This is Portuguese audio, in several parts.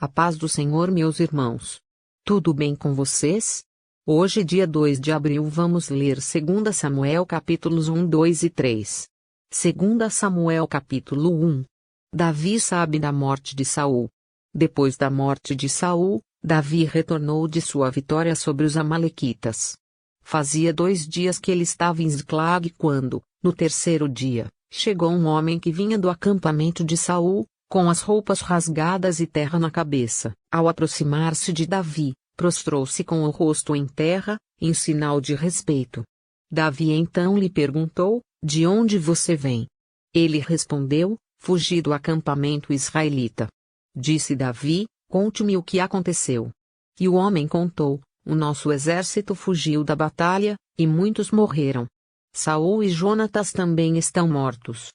A paz do Senhor, meus irmãos. Tudo bem com vocês? Hoje, dia 2 de abril, vamos ler 2 Samuel capítulos 1, 2 e 3. 2 Samuel capítulo 1. Davi sabe da morte de Saul. Depois da morte de Saul, Davi retornou de sua vitória sobre os amalequitas. Fazia 2 dias que ele estava em Ziclag quando, no terceiro dia, chegou um homem que vinha do acampamento de Saul, com as roupas rasgadas e terra na cabeça. Ao aproximar-se de Davi, prostrou-se com o rosto em terra, em sinal de respeito. Davi então lhe perguntou: de onde você vem? Ele respondeu: fugi do acampamento israelita. Disse Davi: conte-me o que aconteceu. E o homem contou: o nosso exército fugiu da batalha, e muitos morreram. Saul e Jonatas também estão mortos.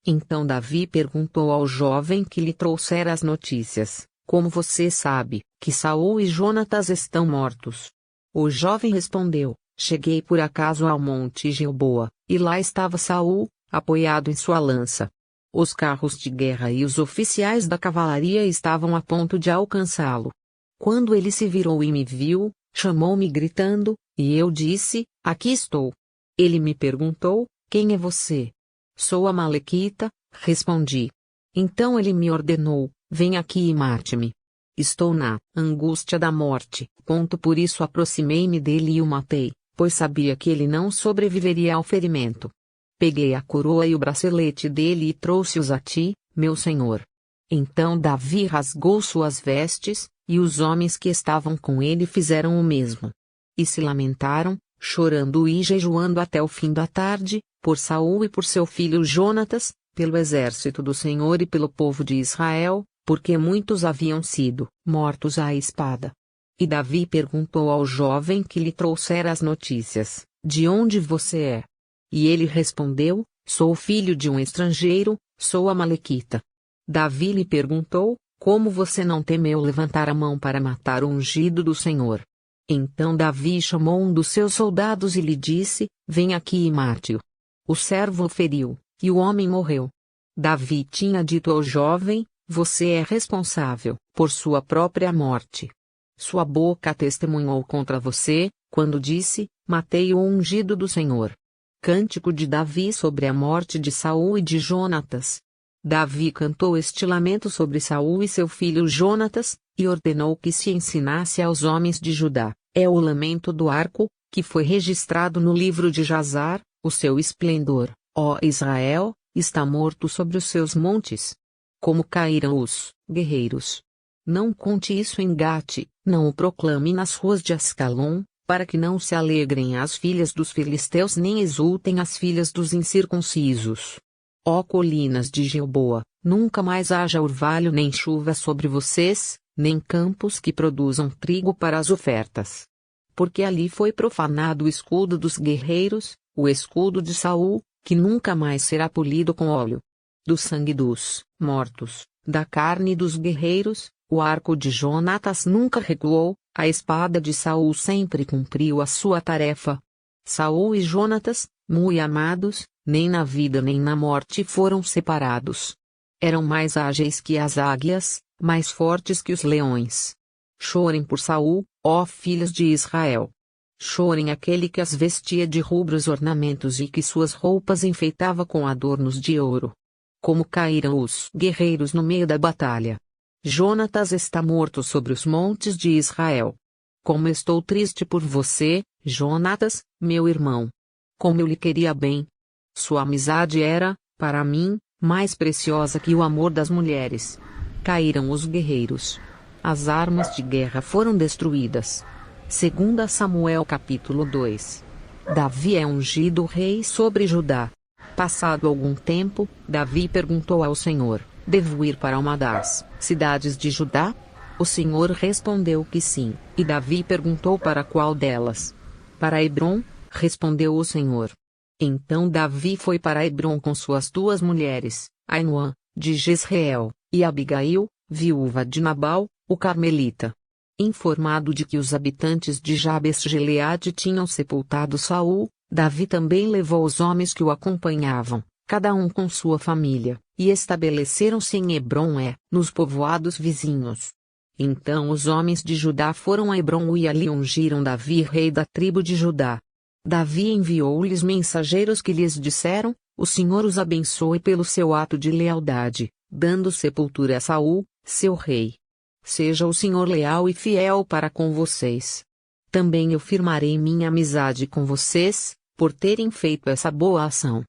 Então Davi perguntou ao jovem que lhe trouxera as notícias: como você sabe que Saul e Jonatas estão mortos? O jovem respondeu: cheguei por acaso ao monte Gilboa, e lá estava Saul, apoiado em sua lança. Os carros de guerra e os oficiais da cavalaria estavam a ponto de alcançá-lo. Quando ele se virou e me viu, chamou-me gritando, e eu disse: aqui estou. Ele me perguntou: quem é você? Sou amalequita, respondi. Então ele me ordenou: vem aqui e mate-me. Estou na angústia da morte. Por isso aproximei-me dele e o matei, pois sabia que ele não sobreviveria ao ferimento. Peguei a coroa e o bracelete dele e trouxe-os a ti, meu senhor. Então Davi rasgou suas vestes, e os homens que estavam com ele fizeram o mesmo. E se lamentaram, chorando e jejuando até o fim da tarde, por Saul e por seu filho Jonatas, pelo exército do Senhor e pelo povo de Israel, porque muitos haviam sido mortos à espada. E Davi perguntou ao jovem que lhe trouxera as notícias: de onde você é? E ele respondeu: sou filho de um estrangeiro, sou amalequita. Davi lhe perguntou: como você não temeu levantar a mão para matar o ungido do Senhor? Então Davi chamou um dos seus soldados e lhe disse: vem aqui e mate-o. O servo o feriu, e o homem morreu. Davi tinha dito ao jovem: você é responsável por sua própria morte. Sua boca testemunhou contra você, quando disse: matei o ungido do Senhor. Cântico de Davi sobre a morte de Saul e de Jonatas. Davi cantou este lamento sobre Saul e seu filho Jonatas, e ordenou que se ensinasse aos homens de Judá. É o lamento do arco, que foi registrado no livro de Jazar: o seu esplendor, ó Israel, está morto sobre os seus montes. Como caíram os guerreiros. Não conte isso em Gate, não o proclame nas ruas de Ascalon, para que não se alegrem as filhas dos filisteus nem exultem as filhas dos incircuncisos. Ó colinas de Gilboa, nunca mais haja orvalho nem chuva sobre vocês, nem campos que produzam trigo para as ofertas. Porque ali foi profanado o escudo dos guerreiros, o escudo de Saul, que nunca mais será polido com óleo. Do sangue dos mortos, da carne dos guerreiros, o arco de Jonatas nunca recuou, a espada de Saul sempre cumpriu a sua tarefa. Saul e Jonatas, muito amados, nem na vida nem na morte foram separados. Eram mais ágeis que as águias, mais fortes que os leões. Chorem por Saul, ó filhos de Israel. Chorem aquele que as vestia de rubros ornamentos e que suas roupas enfeitava com adornos de ouro. Como caíram os guerreiros no meio da batalha. Jonatas está morto sobre os montes de Israel. Como estou triste por você, Jonatas, meu irmão. Como eu lhe queria bem. Sua amizade era, para mim, mais preciosa que o amor das mulheres. Caíram os guerreiros. As armas de guerra foram destruídas. 2 Samuel capítulo 2. Davi é ungido rei sobre Judá. Passado algum tempo, Davi perguntou ao Senhor: devo ir para uma das cidades de Judá? O Senhor respondeu que sim, e Davi perguntou para qual delas. Para Hebrom, respondeu o Senhor. Então Davi foi para Hebrom com suas 2 mulheres, Ainoã, de Jezreel, e Abigail, viúva de Nabal, o carmelita. Informado de que os habitantes de Jabes-Gileade tinham sepultado Saul, Davi também levou os homens que o acompanhavam, cada um com sua família, e estabeleceram-se em Hebrom nos povoados vizinhos. Então os homens de Judá foram a Hebrom e ali ungiram Davi rei da tribo de Judá. Davi enviou-lhes mensageiros que lhes disseram: O Senhor os abençoe pelo seu ato de lealdade, dando sepultura a Saul, seu rei. Seja o Senhor leal e fiel para com vocês. Também eu firmarei minha amizade com vocês, por terem feito essa boa ação.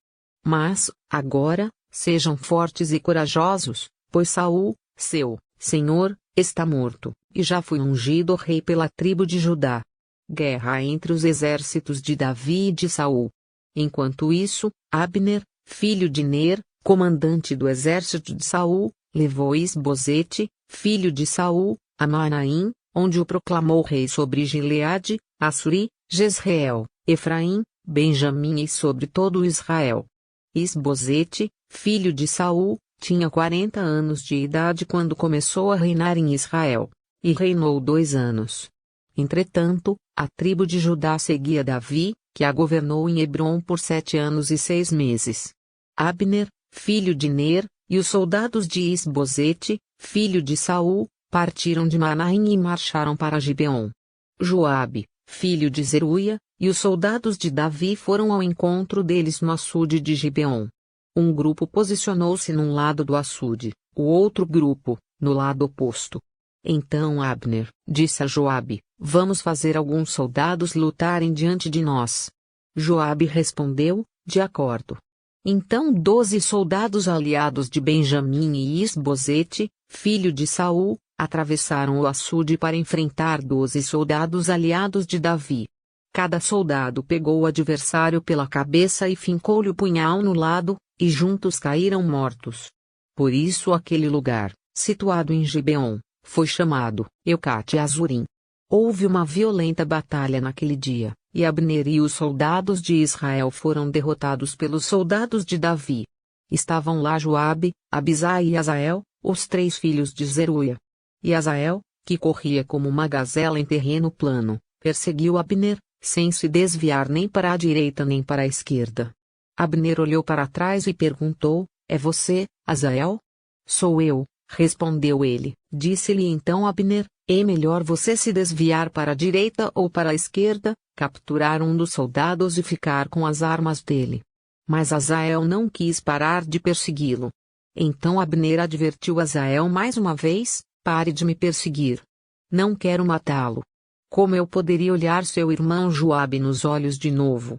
Mas, agora, sejam fortes e corajosos, pois Saul, seu senhor, está morto, e já foi ungido rei pela tribo de Judá. Guerra entre os exércitos de Davi e de Saul. Enquanto isso, Abner, filho de Ner, comandante do exército de Saul, levou Isbosete, filho de Saul, a Manaim, onde o proclamou rei sobre Gileade, Assuri, Jezreel, Efraim, Benjamim e sobre todo Israel. Isbosete, filho de Saul, tinha 40 anos de idade quando começou a reinar em Israel, e reinou 2 anos. Entretanto, a tribo de Judá seguia Davi, que a governou em Hebrom por 7 anos e 6 meses. Abner, filho de Ner, e os soldados de Isbosete, filho de Saul, partiram de Manaim e marcharam para Gibeon. Joabe, filho de Zeruia, e os soldados de Davi foram ao encontro deles no açude de Gibeon. Um grupo posicionou-se num lado do açude, o outro grupo, no lado oposto. Então Abner disse a Joabe: Vamos fazer alguns soldados lutarem diante de nós. Joabe respondeu: De acordo. Então 12 soldados aliados de Benjamim e Isbosete, filho de Saul, atravessaram o açude para enfrentar 12 soldados aliados de Davi. Cada soldado pegou o adversário pela cabeça e fincou-lhe o punhal no lado, e juntos caíram mortos. Por isso aquele lugar, situado em Gibeon, foi chamado Eucate Azurim. Houve uma violenta batalha naquele dia, e Abner e os soldados de Israel foram derrotados pelos soldados de Davi. Estavam lá Joabe, Abisai e Asael, os 3 filhos de Zeruia. E Asael, que corria como uma gazela em terreno plano, perseguiu Abner, sem se desviar nem para a direita nem para a esquerda. Abner olhou para trás e perguntou: É você, Asael? Sou eu, respondeu ele. Disse-lhe então Abner: É melhor você se desviar para a direita ou para a esquerda, capturar um dos soldados e ficar com as armas dele. Mas Asael não quis parar de persegui-lo. Então Abner advertiu Asael mais uma vez: Pare de me perseguir. Não quero matá-lo. Como eu poderia olhar seu irmão Joabe nos olhos de novo?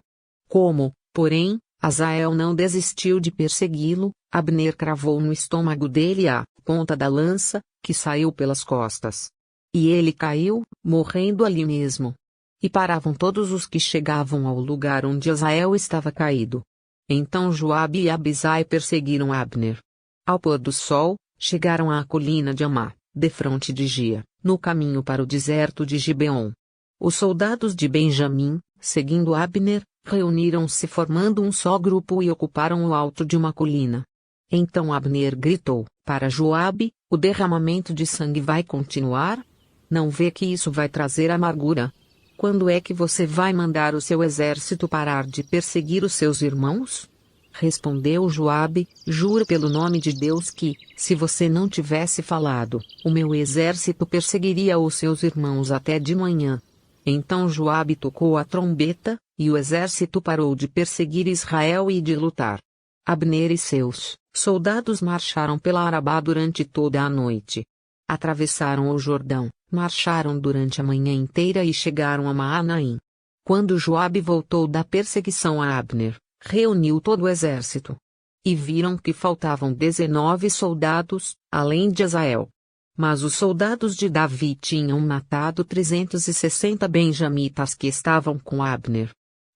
Como, porém, Asael não desistiu de persegui-lo, Abner cravou no estômago dele a ponta da lança, que saiu pelas costas. E ele caiu, morrendo ali mesmo. E paravam todos os que chegavam ao lugar onde Asael estava caído. Então Joabe e Abisai perseguiram Abner. Ao pôr do sol, chegaram à colina de Amá, defronte de Gia, no caminho para o deserto de Gibeon. Os soldados de Benjamim, seguindo Abner, reuniram-se formando um só grupo e ocuparam o alto de uma colina. Então Abner gritou para Joabe: O derramamento de sangue vai continuar? Não vê que isso vai trazer amargura? Quando é que você vai mandar o seu exército parar de perseguir os seus irmãos? Respondeu Joabe: Juro pelo nome de Deus que, se você não tivesse falado, o meu exército perseguiria os seus irmãos até de manhã. Então Joabe tocou a trombeta, e o exército parou de perseguir Israel e de lutar. Abner e seus soldados marcharam pela Arabá durante toda a noite. Atravessaram o Jordão, marcharam durante a manhã inteira e chegaram a Maanaim. Quando Joabe voltou da perseguição a Abner, reuniu todo o exército. E viram que faltavam 19 soldados, além de Asael. Mas os soldados de Davi tinham matado 360 benjamitas que estavam com Abner.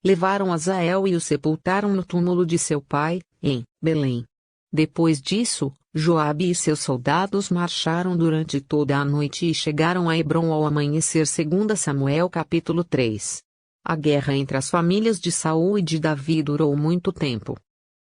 Levaram Asael e o sepultaram no túmulo de seu pai, em Belém. Depois disso, Joabe e seus soldados marcharam durante toda a noite e chegaram a Hebrom ao amanhecer. 2 Samuel capítulo 3. A guerra entre as famílias de Saul e de Davi durou muito tempo.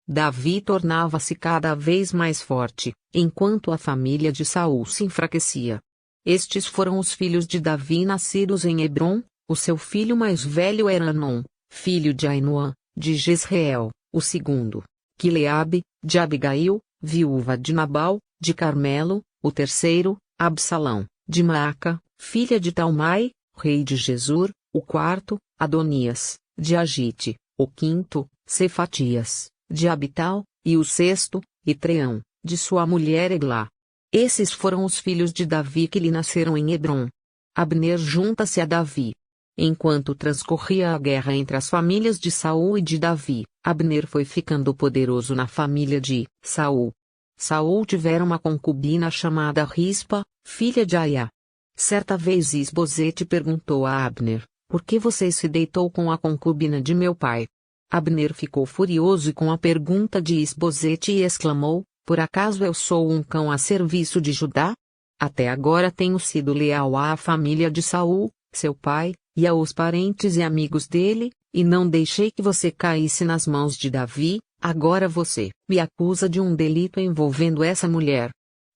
Davi tornava-se cada vez mais forte, enquanto a família de Saul se enfraquecia. Estes foram os filhos de Davi nascidos em Hebrom. O seu filho mais velho era Anon, filho de Ainoã, de Jezreel; o segundo, Quileabe, de Abigail, viúva de Nabal, de Carmelo; o terceiro, Absalão, de Maaca, filha de Talmai, rei de Gesur, o quarto, Adonias, de Agite, o quinto, Cefatias, de Abital, e o sexto, Itreão, de sua mulher Eglá. Esses foram os filhos de Davi que lhe nasceram em Hebrom. Abner junta-se a Davi. Enquanto transcorria a guerra entre as famílias de Saul e de Davi, Abner foi ficando poderoso na família de Saul. Saul tivera uma concubina chamada Rispa, filha de Aiá. Certa vez Isbosete perguntou a Abner: por que você se deitou com a concubina de meu pai? Abner ficou furioso com a pergunta de Isbosete e exclamou: por acaso eu sou um cão a serviço de Judá? Até agora tenho sido leal à família de Saul, seu pai, e aos parentes e amigos dele, e não deixei que você caísse nas mãos de Davi. Agora você me acusa de um delito envolvendo essa mulher.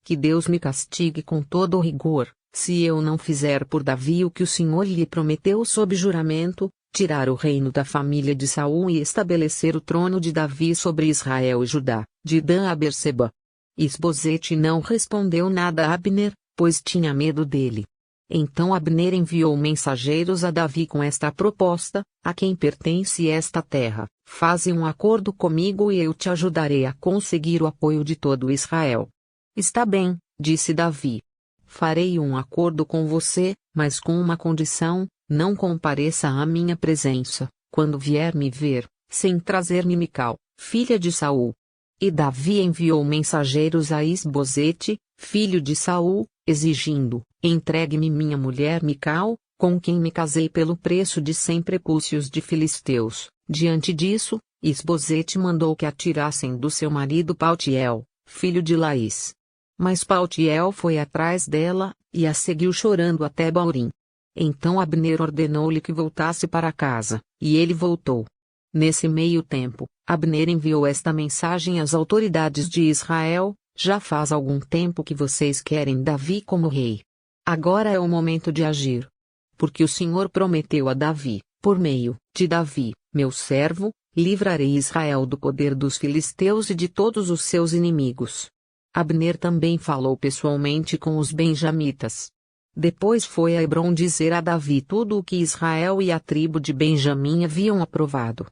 Que Deus me castigue com todo o rigor, se eu não fizer por Davi o que o Senhor lhe prometeu sob juramento, tirar o reino da família de Saul e estabelecer o trono de Davi sobre Israel e Judá, de Dan a Berseba. Isbosete não respondeu nada a Abner, pois tinha medo dele. Então Abner enviou mensageiros a Davi com esta proposta: a quem pertence esta terra, faze um acordo comigo e eu te ajudarei a conseguir o apoio de todo Israel. Está bem, disse Davi. Farei um acordo com você, mas com uma condição: não compareça à minha presença, quando vier me ver, sem trazer-me Mical, filha de Saul. E Davi enviou mensageiros a Isbosete, filho de Saul, exigindo: entregue-me minha mulher Mical, com quem me casei pelo preço de 100 prepúcios de filisteus. Diante disso, Isbosete mandou que a tirassem do seu marido Paltiel, filho de Laís. Mas Paltiel foi atrás dela, e a seguiu chorando até Baurim. Então Abner ordenou-lhe que voltasse para casa, e ele voltou. Nesse meio tempo, Abner enviou esta mensagem às autoridades de Israel: já faz algum tempo que vocês querem Davi como rei. Agora é o momento de agir. Porque o Senhor prometeu a Davi: por meio de Davi, meu servo, livrarei Israel do poder dos filisteus e de todos os seus inimigos. Abner também falou pessoalmente com os benjamitas. Depois foi a Hebrom dizer a Davi tudo o que Israel e a tribo de Benjamim haviam aprovado.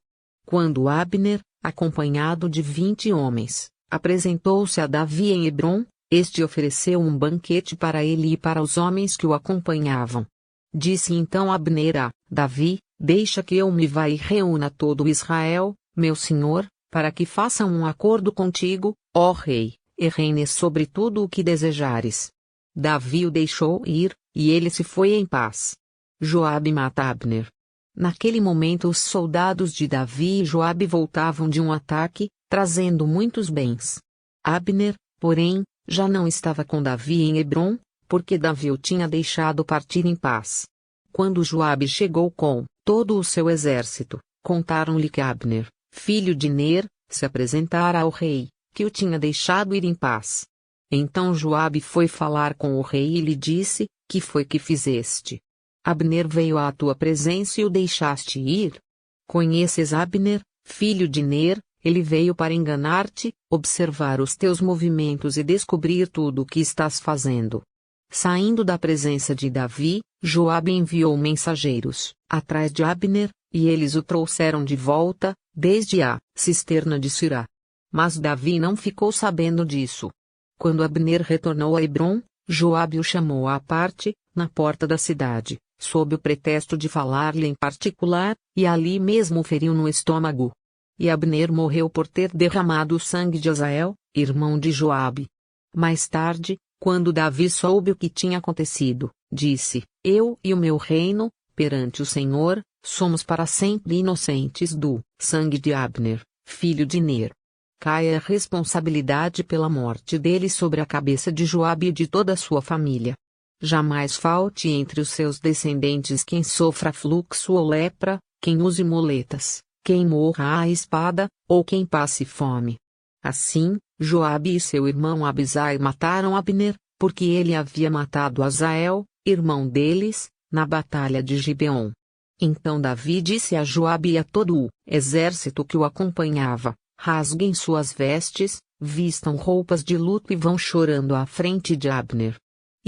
Quando Abner, acompanhado de 20 homens, apresentou-se a Davi em Hebrom, este ofereceu um banquete para ele e para os homens que o acompanhavam. Disse então Abner a Davi: deixa que eu me vá e reúna todo Israel, meu senhor, para que façam um acordo contigo, ó rei, e reines sobre tudo o que desejares. Davi o deixou ir, e ele se foi em paz. Joabe mata Abner. Naquele momento os soldados de Davi e Joabe voltavam de um ataque, trazendo muitos bens. Abner, porém, já não estava com Davi em Hebrom, porque Davi o tinha deixado partir em paz. Quando Joabe chegou com todo o seu exército, contaram-lhe que Abner, filho de Ner, se apresentara ao rei, que o tinha deixado ir em paz. Então Joabe foi falar com o rei e lhe disse: que foi que fizeste? Abner veio à tua presença e o deixaste ir? Conheces Abner, filho de Ner? Ele veio para enganar-te, observar os teus movimentos e descobrir tudo o que estás fazendo. Saindo da presença de Davi, Joabe enviou mensageiros atrás de Abner, e eles o trouxeram de volta, desde a cisterna de Sirá. Mas Davi não ficou sabendo disso. Quando Abner retornou a Hebrom, Joabe o chamou à parte, na porta da cidade, sob o pretexto de falar-lhe em particular, e ali mesmo o feriu no estômago. E Abner morreu por ter derramado o sangue de Asael, irmão de Joabe. Mais tarde, quando Davi soube o que tinha acontecido, disse: eu e o meu reino, perante o Senhor, somos para sempre inocentes do sangue de Abner, filho de Ner. Caia a responsabilidade pela morte dele sobre a cabeça de Joabe e de toda a sua família. Jamais falte entre os seus descendentes quem sofra fluxo ou lepra, quem use muletas, quem morra à espada, ou quem passe fome. Assim, Joabe e seu irmão Abisai mataram Abner, porque ele havia matado Asael, irmão deles, na batalha de Gibeon. Então Davi disse a Joabe e a todo o exército que o acompanhava: rasguem suas vestes, vistam roupas de luto e vão chorando à frente de Abner.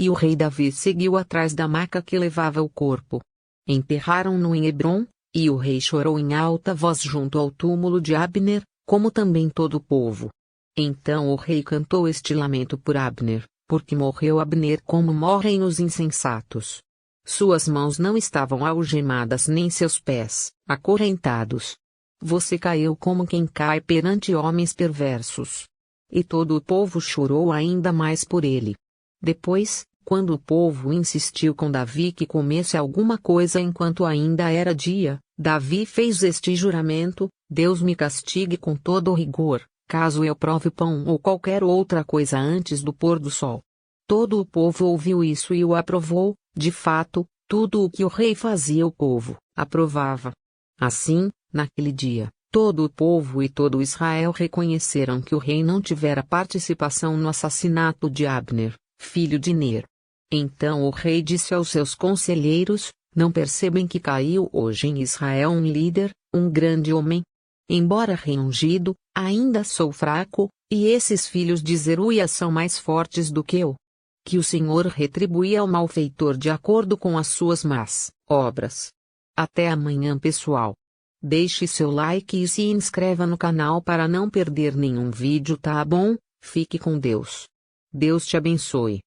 E o rei Davi seguiu atrás da maca que levava o corpo. Enterraram-no em Hebrom, e o rei chorou em alta voz junto ao túmulo de Abner, como também todo o povo. Então o rei cantou este lamento por Abner, porque morreu Abner como morrem os insensatos. Suas mãos não estavam algemadas nem seus pés, acorrentados. Você caiu como quem cai perante homens perversos. E todo o povo chorou ainda mais por ele. Depois, quando o povo insistiu com Davi que comesse alguma coisa enquanto ainda era dia, Davi fez este juramento: Deus me castigue com todo o rigor, caso eu prove pão ou qualquer outra coisa antes do pôr do sol. Todo o povo ouviu isso e o aprovou. De fato, tudo o que o rei fazia o povo aprovava. Assim, naquele dia, todo o povo e todo Israel reconheceram que o rei não tivera participação no assassinato de Abner, filho de Ner. Então o rei disse aos seus conselheiros: Não percebem que caiu hoje em Israel um líder, um grande homem? Embora rei ungido, ainda sou fraco, e esses filhos de Zeruia são mais fortes do que eu. Que o Senhor retribua ao malfeitor de acordo com as suas más obras. Até amanhã, pessoal. Deixe seu like e se inscreva no canal para não perder nenhum vídeo, tá bom? Fique com Deus. Deus te abençoe.